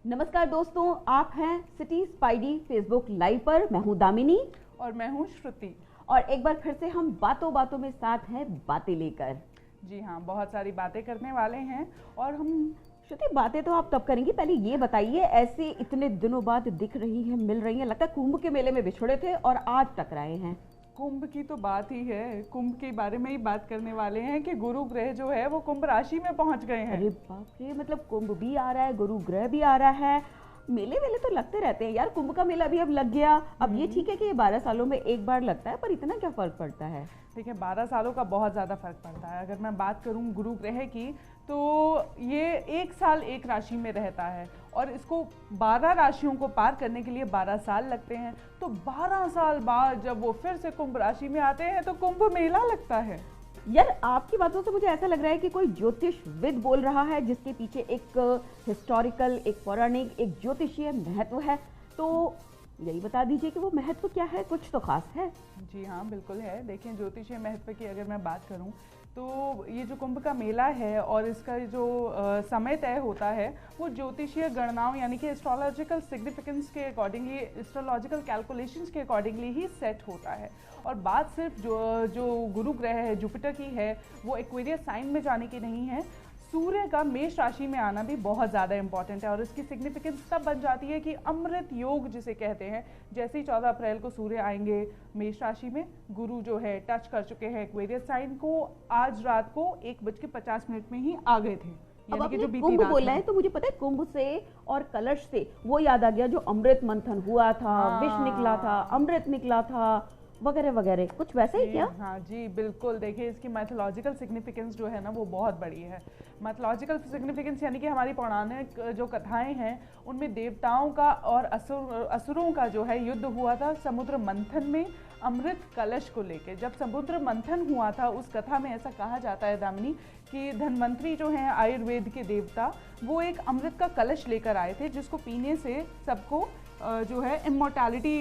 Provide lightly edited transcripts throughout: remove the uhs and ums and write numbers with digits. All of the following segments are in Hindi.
नमस्कार दोस्तों, आप हैं सिटी स्पाइडी फेसबुक लाइव पर। मैं हूं दामिनी और मैं हूं श्रुति। और एक बार फिर से हम बातों बातों में साथ हैं बातें लेकर। जी हाँ, बहुत सारी बातें करने वाले हैं। और हम श्रुति, बातें तो आप तब करेंगी, पहले ये बताइए, ऐसे इतने दिनों बाद दिख रही हैं, मिल रही हैं, लगता है कुंभ के मेले में बिछड़े थे और आज टकराए हैं। कुंभ की तो बात ही है, कुंभ के बारे में ही बात करने वाले हैं कि गुरु ग्रह जो है वो कुंभ राशि में पहुंच गए हैं। अरे बाप रे, मतलब कुंभ भी आ रहा है, गुरु ग्रह भी आ रहा है। मेले वेले तो लगते रहते हैं यार, कुंभ का मेला भी अब लग गया। अब ये ठीक है कि ये 12 सालों में एक बार लगता है, पर इतना क्या फर्क पड़ता है? देखिए, 12 सालों का बहुत ज़्यादा फर्क पड़ता है। अगर मैं बात करूं गुरु ग्रह की, तो ये एक साल एक राशि में रहता है और इसको 12 राशियों को पार करने के लिए 12 साल लगते हैं। तो 12 साल बाद जब वो फिर से कुंभ राशि में आते हैं तो कुंभ मेला लगता है। यार, आपकी बातों से मुझे ऐसा लग रहा है कि कोई ज्योतिषविद बोल रहा है जिसके पीछे एक हिस्टोरिकल, एक पौराणिक, एक ज्योतिषीय महत्व है। तो यही बता दीजिए कि वो महत्व क्या है, कुछ तो खास है। जी हाँ, बिल्कुल है। देखिए, ज्योतिषीय महत्व की अगर मैं बात करूं तो ये जो कुंभ का मेला है और इसका जो समय तय होता है वो ज्योतिषीय गणनाओं यानी कि एस्ट्रोलॉजिकल सिग्निफिकेंस के अकॉर्डिंगली, एस्ट्रोलॉजिकल कैलकुलेशंस के अकॉर्डिंगली ही सेट होता है। और बात सिर्फ जो गुरु ग्रह है, जुपिटर की है, वो एक्वेरियस साइन में जाने की नहीं है। सूर्य का मेष राशि में आना भी बहुत ज़्यादा इंपॉर्टेंट है और इसकी सिग्निफिकेंस तब बन जाती है कि अमृत योग जिसे कहते हैं, जैसे ही 14 अप्रैल को सूर्य आएंगे मेष राशि में, गुरु जो है टच कर चुके हैं एक्वेरियस साइन को, आज रात को 1:50 में ही आ गए थे। अब आपने कुंभ बोला है तो मुझे पता है, कुंभ से और कलश से वो याद आ गया जो अमृत मंथन हुआ था, विष निकला था, अमृत निकला था, वगैरह वगैरह, कुछ वैसे ही क्या? हाँ जी, बिल्कुल। देखिए, इसकी मैथोलॉजिकल सिग्निफिकेंस जो है ना वो बहुत बड़ी है। मैथोलॉजिकल सिग्निफिकेंस यानी कि हमारी पौराणिक जो कथाएं हैं उनमें देवताओं का और असुरों का जो है युद्ध हुआ था समुद्र मंथन में अमृत कलश को लेके। जब समुद्र मंथन हुआ था उस कथा में ऐसा कहा जाता है दामिनी कि धन्वंतरी जो हैं आयुर्वेद के देवता, वो एक अमृत का कलश लेकर आए थे जिसको पीने से सबको जो है इमॉर्टैलिटी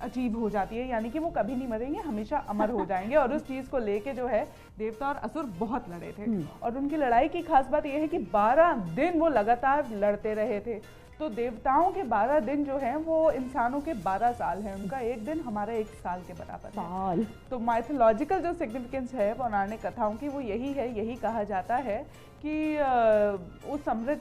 अचीव हो जाती है, यानी कि वो कभी नहीं मरेंगे, हमेशा अमर हो जाएंगे। और उस चीज़ को लेके जो है देवता और असुर बहुत लड़े थे। और उनकी लड़ाई की खास बात यह है कि 12 दिन वो लगातार लड़ते रहे थे। तो देवताओं के 12 दिन जो हैं वो इंसानों के 12 साल हैं। उनका एक दिन हमारा 1 साल के बराबर है। तो माइथोलॉजिकल जो सिग्निफिकेंस है पौराणिक कथाओं की वो यही है। यही कहा जाता है कि उस अमृत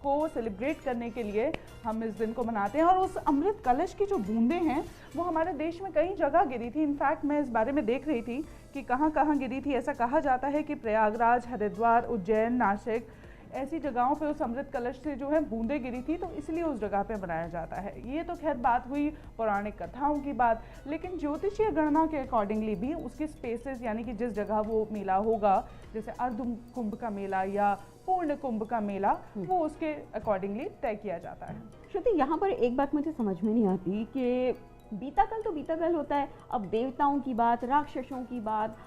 को सेलिब्रेट करने के लिए हम इस दिन को मनाते हैं। और उस अमृत कलश की जो बूंदें हैं वो हमारे देश में कई जगह गिरी थी। इनफैक्ट मैं इस बारे में देख रही थी कि कहाँ कहाँ गिरी थी। ऐसा कहा जाता है कि प्रयागराज, हरिद्वार, उज्जैन, नासिक, ऐसी जगहों पे उस अमृत कलश से जो है बूंदें गिरी थी, तो इसलिए उस जगह पे मनाया जाता है। ये तो खैर बात हुई पौराणिक कथाओं की बात, लेकिन ज्योतिषीय गणना के अकॉर्डिंगली भी उसके स्पेसेस यानी कि जिस जगह वो मेला होगा, जैसे अर्ध कुंभ का मेला या पूर्ण कुंभ का मेला, वो उसके अकॉर्डिंगली तय किया जाता है। श्रुति, यहाँ पर एक बात मुझे समझ में नहीं आती कि बीता कल तो बीता कल होता है, अब देवताओं की बात, राक्षसों की बात,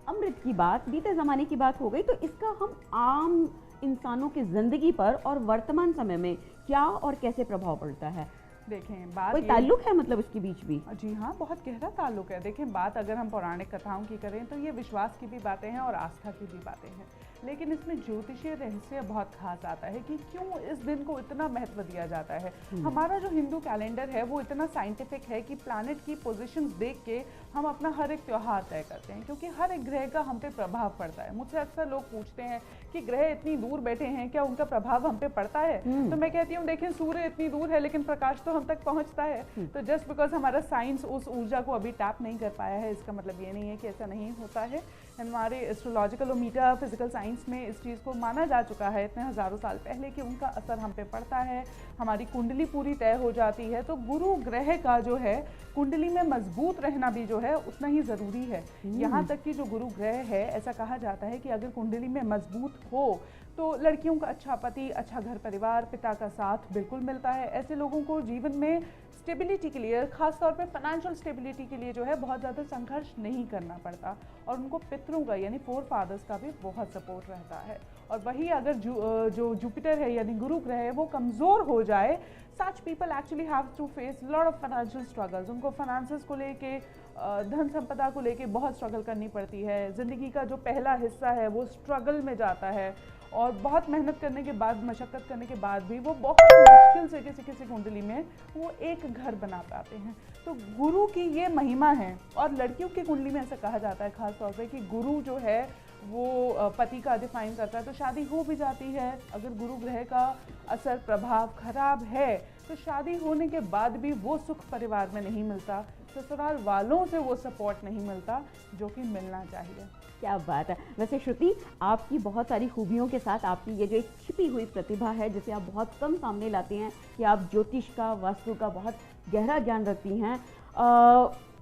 अमृत की बात, बीते ज़माने की बात हो गई, तो इसका हम आम इंसानों की ज़िंदगी पर और वर्तमान समय में क्या और कैसे प्रभाव पड़ता है? देखें, बात कोई ताल्लुक है मतलब इसके बीच भी? जी हाँ, बहुत गहरा ताल्लुक है। देखें, बात अगर हम पौराणिक कथाओं की करें तो ये विश्वास की भी बातें हैं और आस्था की भी बातें हैं, लेकिन इसमें ज्योतिषीय रहस्य बहुत खास आता है कि क्यों इस दिन को इतना महत्व दिया जाता है। हमारा जो हिंदू कैलेंडर है वो इतना साइंटिफिक है कि प्लैनेट की पोजीशंस देख के हम अपना हर एक त्यौहार तय करते हैं, क्योंकि हर एक ग्रह का हम पे प्रभाव पड़ता है। मुझसे अक्सर लोग पूछते हैं कि ग्रह इतनी दूर बैठे हैं, क्या उनका प्रभाव हम पे पड़ता है? तो मैं कहती हूँ, देखें, सूर्य इतनी दूर है लेकिन प्रकाश तो हम तक पहुँचता है। तो जस्ट बिकॉज हमारा साइंस उस ऊर्जा को अभी टैप नहीं कर पाया है, इसका मतलब ये नहीं है कि ऐसा नहीं होता है। हमारे एस्ट्रोलॉजिकल और मीटाफिजिकल साइंस में इस चीज़ को माना जा चुका है इतने हज़ारों साल पहले कि उनका असर हम पे पड़ता है, हमारी कुंडली पूरी तय हो जाती है। तो गुरु ग्रह का जो है कुंडली में मजबूत रहना भी जो है उतना ही ज़रूरी है। यहाँ तक कि जो गुरु ग्रह है, ऐसा कहा जाता है कि अगर कुंडली में मजबूत हो तो लड़कियों का अच्छा पति, अच्छा घर परिवार, पिता का साथ बिल्कुल मिलता है। ऐसे लोगों को जीवन में स्टेबिलिटी के लिए, खासतौर पे फाइनेंशियल स्टेबिलिटी के लिए जो है बहुत ज़्यादा संघर्ष नहीं करना पड़ता, और उनको पितरों का यानी 4 फादर्स का भी बहुत सपोर्ट रहता है। और वही अगर जो जुपिटर है यानी गुरु ग्रह है वो कमज़ोर हो जाए, such people actually have to face lot of financial struggles. उनको फाइनेंसेस को लेके धन संपदा को लेके बहुत स्ट्रगल करनी पड़ती है। ज़िंदगी का जो पहला हिस्सा है वो स्ट्रगल में जाता है और बहुत मेहनत करने के बाद, मशक्क़त करने के बाद भी वो बहुत मुश्किल से किसी किसी कुंडली में वो एक घर बना पाते हैं। तो गुरु की ये महिमा है। और लड़कियों की कुंडली में ऐसा कहा जाता है खास तौर पे कि गुरु जो है वो पति का डिफाइन करता है। तो शादी हो भी जाती है, अगर गुरु ग्रह का असर प्रभाव खराब है तो शादी होने के बाद भी वो सुख परिवार में नहीं मिलता, ससुराल वालों से वो सपोर्ट नहीं मिलता जो कि मिलना चाहिए। क्या बात है। वैसे श्रुति, आपकी बहुत सारी खूबियों के साथ आपकी ये जो एक छिपी हुई प्रतिभा है जिसे आप बहुत कम सामने लाते हैं कि आप ज्योतिष का, वास्तु का बहुत गहरा ज्ञान रखती हैं,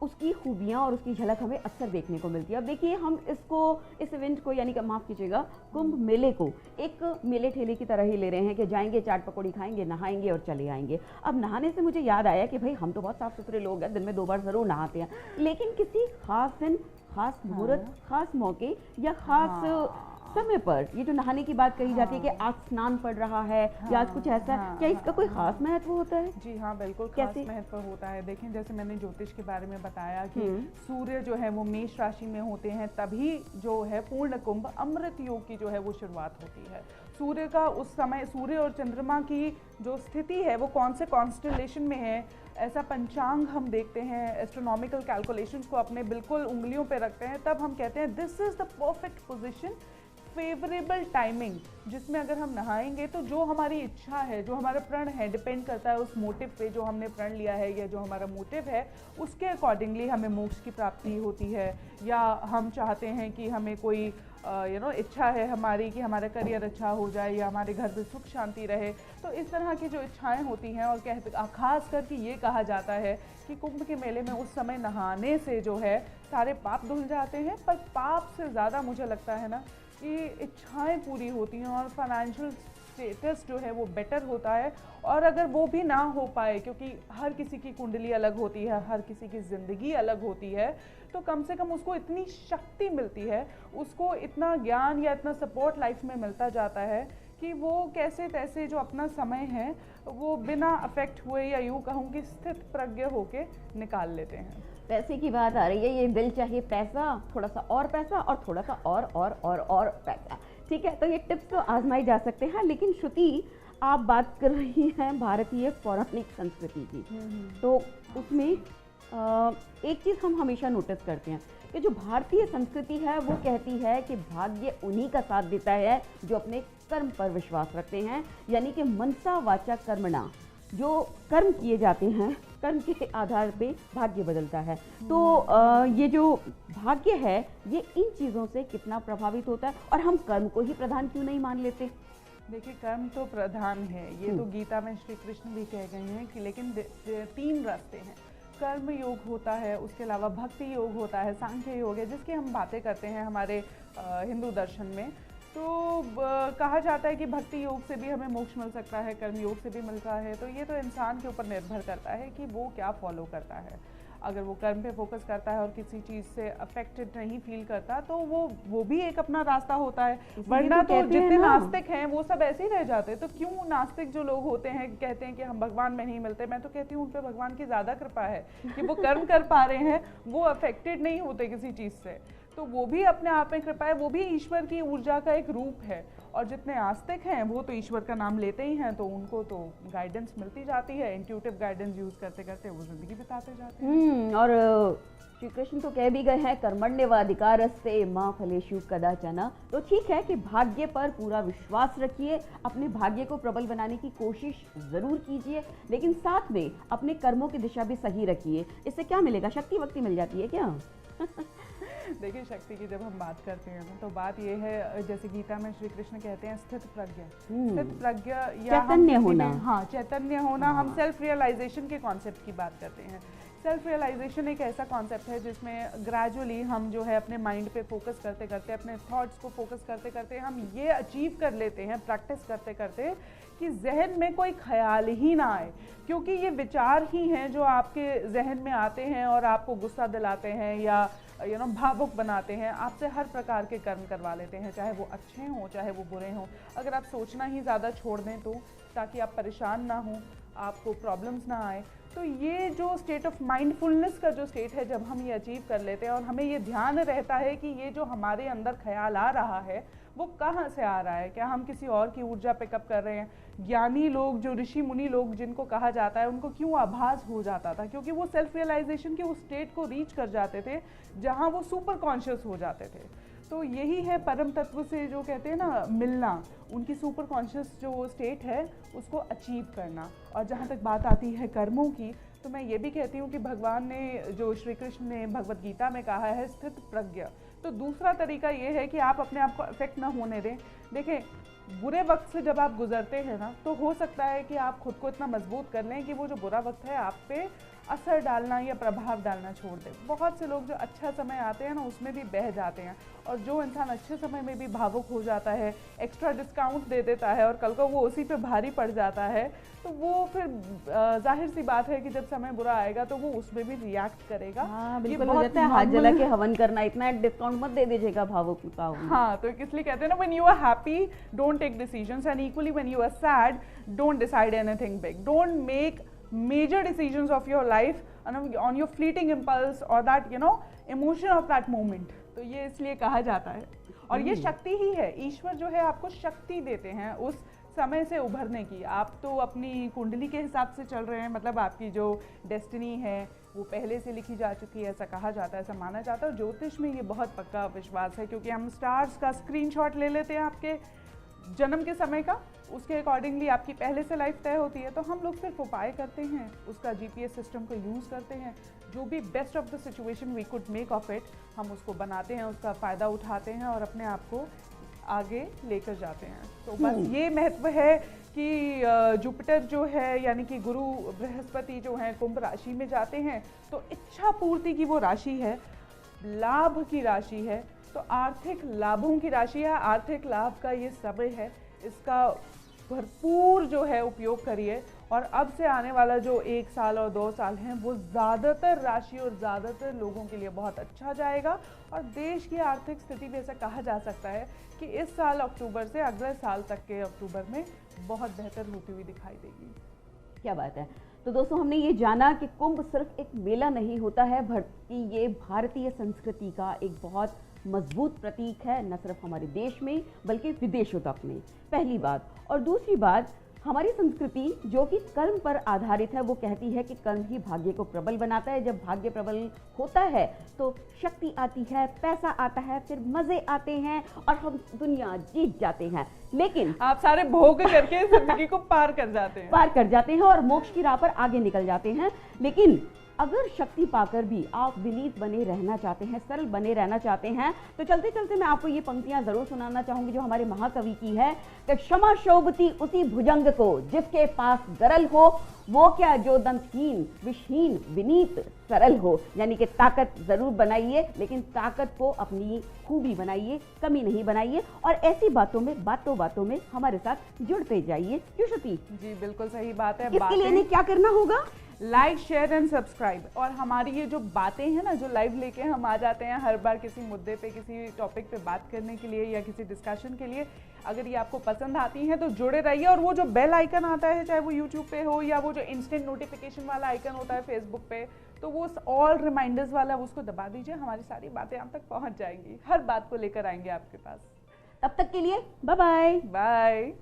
उसकी खूबियाँ और उसकी झलक हमें अक्सर देखने को मिलती है। अब देखिए, हम इस इवेंट को, यानी कि माफ़ कीजिएगा, कुंभ मेले को एक मेले ठेले की तरह ही ले रहे हैं कि जाएंगे, चाट पकौड़ी खाएंगे, नहाएंगे और चले आएंगे। अब नहाने से मुझे याद आया कि भाई हम तो बहुत साफ़ सुथरे लोग हैं, दिन में 2 बार ज़रूर नहाते हैं, लेकिन किसी खास दिन, खास मुहूर्त, खास मौके या खास समय पर ये जो नहाने की बात कही जाती है कि आज स्नान पड़ रहा है या आज कुछ ऐसा, क्या इसका कोई खास महत्व होता है? जी हाँ, बिल्कुल खास महत्व होता है। देखें, जैसे मैंने ज्योतिष के बारे में बताया कि सूर्य जो है वो मेष राशि में होते हैं, तभी जो है पूर्ण कुंभ अमृत योग की जो है वो शुरुआत होती है। सूर्य का उस समय, सूर्य और चंद्रमा की जो स्थिति है वो कौन से कॉन्स्टेलेशन में है, ऐसा पंचांग हम देखते हैं, एस्ट्रोनॉमिकल कैलकुलेशंस को अपने बिल्कुल उंगलियों पे रखते हैं, तब हम कहते हैं this is the perfect position, favourable timing, जिसमें अगर हम नहाएंगे तो जो हमारी इच्छा है, जो हमारा प्रण है, डिपेंड करता है उस मोटिव पे जो हमने प्रण लिया है या जो हमारा मोटिव है, उसके अकॉर्डिंगली हमें मोक्ष की प्राप्ति होती है। या हम चाहते हैं कि हमें कोई इच्छा है हमारी कि हमारा करियर अच्छा हो जाए या हमारे घर में सुख शांति रहे, तो इस तरह की जो इच्छाएं होती हैं। और खास करके ये कहा जाता है कि कुंभ के मेले में उस समय नहाने से जो है सारे पाप धुल जाते हैं, पर पाप से ज़्यादा मुझे लगता है ना कि इच्छाएं पूरी होती हैं और फाइनेंशियल स्टेटस जो है वो बेटर होता है। और अगर वो भी ना हो पाए, क्योंकि हर किसी की कुंडली अलग होती है, हर किसी की ज़िंदगी अलग होती है, तो कम से कम उसको इतनी शक्ति मिलती है, उसको इतना ज्ञान या इतना सपोर्ट लाइफ में मिलता जाता है कि वो कैसे तैसे जो अपना समय है वो बिना अफेक्ट हुए, या यूँ कहूँ कि स्थित प्रज्ञ होके निकाल लेते हैं। पैसे की बात आ रही है, ये दिल चाहिए पैसा, थोड़ा सा और पैसा और थोड़ा सा और पैसा, ठीक है। तो ये टिप्स तो आजमाई जा सकते हैं। लेकिन श्रुति, आप बात कर रही हैं भारतीय पौराणिक संस्कृति की, तो उसमें एक चीज़ हम हमेशा नोटिस करते हैं कि जो भारतीय संस्कृति है वो कहती है कि भाग्य उन्हीं का साथ देता है जो अपने कर्म पर विश्वास रखते हैं, यानी कि मनसा वाचा कर्मणा, जो कर्म किए जाते हैं, कर्म के आधार पे भाग्य बदलता है। तो ये जो भाग्य है ये इन चीज़ों से कितना प्रभावित होता है, और हम कर्म को ही प्रधान क्यों नहीं मान लेते? देखिए, कर्म तो प्रधान है, ये तो गीता में श्री कृष्ण भी कह गए हैं कि लेकिन 3 रास्ते हैं। कर्म योग होता है, उसके अलावा भक्ति योग होता है, सांख्य योग है, जिसकी हम बातें करते हैं हमारे हिंदू दर्शन में। तो कहा जाता है कि भक्ति योग से भी हमें मोक्ष मिल सकता है, कर्म योग से भी मिलता है। तो ये तो इंसान के ऊपर निर्भर करता है कि वो क्या फॉलो करता है। अगर वो कर्म पे फोकस करता है और किसी चीज़ से अफेक्टेड नहीं फील करता, तो वो भी एक अपना रास्ता होता है। वरना तो जितने नास्तिक हैं वो सब ऐसे ही रह जाते हैं। तो क्यों नास्तिक जो लोग होते हैं कहते हैं कि हम भगवान में नहीं मिलते, मैं तो कहती हूँ उन पे भगवान की ज़्यादा कृपा है कि वो कर्म कर पा रहे हैं, वो अफेक्टेड नहीं होते किसी चीज़ से। तो वो भी अपने आप में कृपा है, वो भी ईश्वर की ऊर्जा का एक रूप है। और जितने आस्तिक हैं वो तो ईश्वर का नाम लेते ही हैं, तो उनको तो गाइडेंस मिलती जाती है, इंट्यूटिव गाइडेंस यूज करते करते वो जिंदगी बिताते जाते हैं। और श्री कृष्ण तो कह भी गए हैं, कर्मण्येवाधिकारस्ते मां फलेषु कदाचन। तो ठीक है कि भाग्य पर पूरा विश्वास रखिए, अपने भाग्य को प्रबल बनाने की कोशिश जरूर कीजिए, लेकिन साथ में अपने कर्मों की दिशा भी सही रखिए। इससे क्या मिलेगा? शक्ति वक्ति मिल जाती है क्या? देखिए, शक्ति की जब हम बात करते हैं तो बात ये है, जैसे गीता में श्री कृष्ण कहते हैं स्थित प्रज्ञ, स्थित प्रज्ञ या चैतन्य होना। हाँ, चैतन्य होना। हम सेल्फ रियलाइजेशन के कॉन्सेप्ट की बात करते हैं। सेल्फ रियलाइजेशन एक ऐसा कॉन्सेप्ट है जिसमें ग्रेजुअली हम जो है अपने माइंड पे फोकस करते करते, अपने थॉट्स को फोकस करते करते हम ये अचीव कर लेते हैं, प्रैक्टिस करते करते, कि जहन में कोई ख्याल ही ना आए। क्योंकि ये विचार ही हैं जो आपके जहन में आते हैं और आपको गुस्सा दिलाते हैं या भावुक बनाते हैं, आपसे हर प्रकार के कर्म करवा लेते हैं, चाहे वो अच्छे हों चाहे वो बुरे हों। अगर आप सोचना ही ज़्यादा छोड़ दें तो, ताकि आप परेशान ना हों, आपको प्रॉब्लम्स ना आए, तो ये जो स्टेट ऑफ माइंडफुलनेस का जो स्टेट है, जब हम ये अचीव कर लेते हैं और हमें ये ध्यान रहता है कि ये जो हमारे अंदर ख्याल आ रहा है वो कहाँ से आ रहा है, क्या हम किसी और की ऊर्जा पिकअप कर रहे हैं। ज्ञानी लोग, जो ऋषि मुनि लोग जिनको कहा जाता है, उनको क्यों आभास हो जाता था? क्योंकि वो सेल्फ रियलाइजेशन के उस स्टेट को रीच कर जाते थे जहाँ वो सुपर कॉन्शियस हो जाते थे। तो यही है परम तत्व से जो कहते हैं ना मिलना, उनकी सुपर कॉन्शियस जो स्टेट है उसको अचीव करना। और जहाँ तक बात आती है कर्मों की, तो मैं ये भी कहती हूँ कि भगवान ने, जो श्री कृष्ण ने भगवत गीता में कहा है, स्थित प्रज्ञ। तो दूसरा तरीका ये है कि आप अपने आप को अफेक्ट ना होने दें। देखें, बुरे वक्त से जब आप गुजरते हैं ना, तो हो सकता है कि आप खुद को इतना मजबूत कर लें कि वो जो बुरा वक्त है आप पे असर डालना या प्रभाव डालना छोड़ दें। बहुत से लोग जो अच्छा समय आते हैं ना उसमें भी बह जाते हैं, और जो इंसान अच्छे समय में भी भावुक हो जाता है, एक्स्ट्रा डिस्काउंट दे देता है और कल को वो उसी पे भारी पड़ जाता है, तो वो फिर जाहिर सी बात है कि जब समय बुरा आएगा तो वो उसमें भी रिएक्ट करेगा। हाँ, बिल्कुल हो जाता है, हाथ जला के हवन करना, इतना डिस्काउंट मत दे दीजिएगा भावुक का। हाँ, तो इसलिए कहते हैं ना, when you are happy don't take decisions, and equally when you are sad don't decide anything big, don't make major decisions of your life on your fleeting impulse or that emotion of that moment। तो ये इसलिए कहा जाता है, और ये शक्ति ही है। ईश्वर जो है आपको शक्ति देते हैं उस समय से उभरने की। आप तो अपनी कुंडली के हिसाब से चल रहे हैं, मतलब आपकी जो डेस्टिनी है वो पहले से लिखी जा चुकी है, ऐसा कहा जाता है, ऐसा माना जाता है। और ज्योतिष में ये बहुत पक्का विश्वास है, क्योंकि हम स्टार्स का स्क्रीनशॉट ले लेते हैं आपके जन्म के समय का, उसके अकॉर्डिंगली आपकी पहले से लाइफ तय होती है। तो हम लोग सिर्फ उपाय करते हैं, उसका जीपीएस सिस्टम को यूज़ करते हैं, जो भी best of the situation we could make of it हम उसको बनाते हैं, उसका फ़ायदा उठाते हैं और अपने आप को आगे लेकर जाते हैं। तो बस ये महत्व है कि जुपिटर जो है यानी कि गुरु बृहस्पति जो है कुंभ राशि में जाते हैं, तो इच्छा पूर्ति की वो राशि है, लाभ की राशि है, तो आर्थिक लाभों की राशि है, आर्थिक लाभ का ये समय है। इसका भरपूर जो है उपयोग करिए, और अब से आने वाला जो 1 साल और 2 साल हैं वो ज़्यादातर राशि और ज़्यादातर लोगों के लिए बहुत अच्छा जाएगा। और देश की आर्थिक स्थिति भी ऐसा कहा जा सकता है कि इस साल अक्टूबर से अगले साल तक के अक्टूबर में बहुत बेहतर होती हुई दिखाई देगी। क्या बात है। तो दोस्तों, हमने ये जाना कि कुंभ सिर्फ एक मेला नहीं होता है, बल्कि ये भारतीय संस्कृति का एक बहुत मजबूत प्रतीक है, न सिर्फ हमारे देश में बल्कि विदेशों तक में। पहली बात। और दूसरी बात, हमारी संस्कृति जो कि कर्म पर आधारित है, वो कहती है कि कर्म ही भाग्य को प्रबल बनाता है। जब भाग्य प्रबल होता है तो शक्ति आती है, पैसा आता है, फिर मजे आते हैं और हम दुनिया जीत जाते हैं। लेकिन आप सारे भोग करके जिंदगी को पार कर जाते हैं और मोक्ष की राह पर आगे निकल जाते हैं। लेकिन अगर शक्ति पाकर भी आप विनीत बने रहना चाहते हैं, सरल बने रहना चाहते हैं, तो चलते चलते मैं आपको ये पंक्तियां जरूर सुनाना चाहूंगी जो हमारे महाकवि की है कि क्षमा शोभती उसी भुजंग को जिसके पास गरल हो, वो क्या जो दंतहीन विषहीन विनीत सरल हो। यानी कि ताकत जरूर बनाइए, लेकिन ताकत को अपनी खूबी बनाइए, कमी नहीं बनाइए। और ऐसी बातों में बातों में हमारे साथ जुड़ते जाइए। क्यों श्रुति? जी बिल्कुल सही बात है। इसके लिए क्या करना होगा? Like, share and subscribe. और हमारी ये जो बातें हैं ना, जो लाइव लेके हम आ जाते हैं हर बार किसी मुद्दे पे, किसी टॉपिक पे बात करने के लिए या किसी डिस्कशन के लिए, अगर ये आपको पसंद आती हैं तो जुड़े रहिए। और वो जो बेल आइकन आता है, चाहे वो यूट्यूब पे हो या वो जो इंस्टेंट नोटिफिकेशन वाला आइकन होता है फेसबुक पे, तो वो ऑल रिमाइंडर्स वाला उसको दबा दीजिए। हमारी सारी बातें आप तक पहुँच जाएंगी, हर बात को लेकर आएंगे आपके पास। तब तक के लिए बाय बाय।